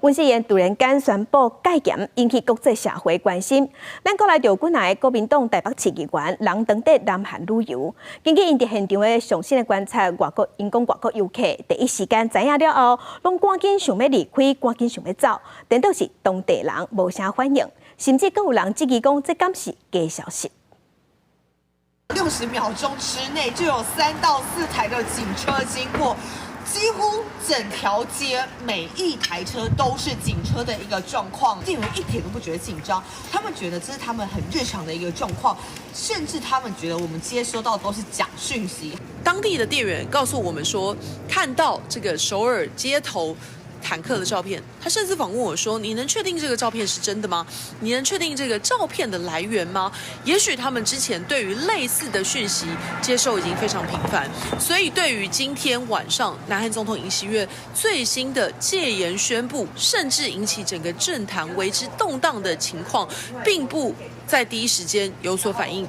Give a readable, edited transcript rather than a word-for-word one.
温世炎突然间宣布戒严，引起国际社会关心。咱国内就几来国民党台北市议员人登伫南韩旅游，根据因伫现场的上新的观察，因讲外国游客第一时间知影了后，拢赶紧想要离开，赶紧想要走，颠倒是当地人无啥反应，甚至更有人质疑讲这敢是假消息。60秒钟之内就有3到4台的警车经过。 几乎整条街每一台车都是警车的一个状况，店员一点都不觉得紧张，他们觉得这是他们很日常的一个状况，甚至他们觉得我们接收到都是假讯息。当地的店员告诉我们说，看到这个首尔街头 坦克的照片，他甚至访问我说：“你能确定这个照片是真的吗？你能确定这个照片的来源吗？”也许他们之前对于类似的讯息接受已经非常频繁，所以对于今天晚上南韩总统尹锡悦最新的戒严宣布，甚至引起整个政坛为之动荡的情况，并不在第一时间有所反应。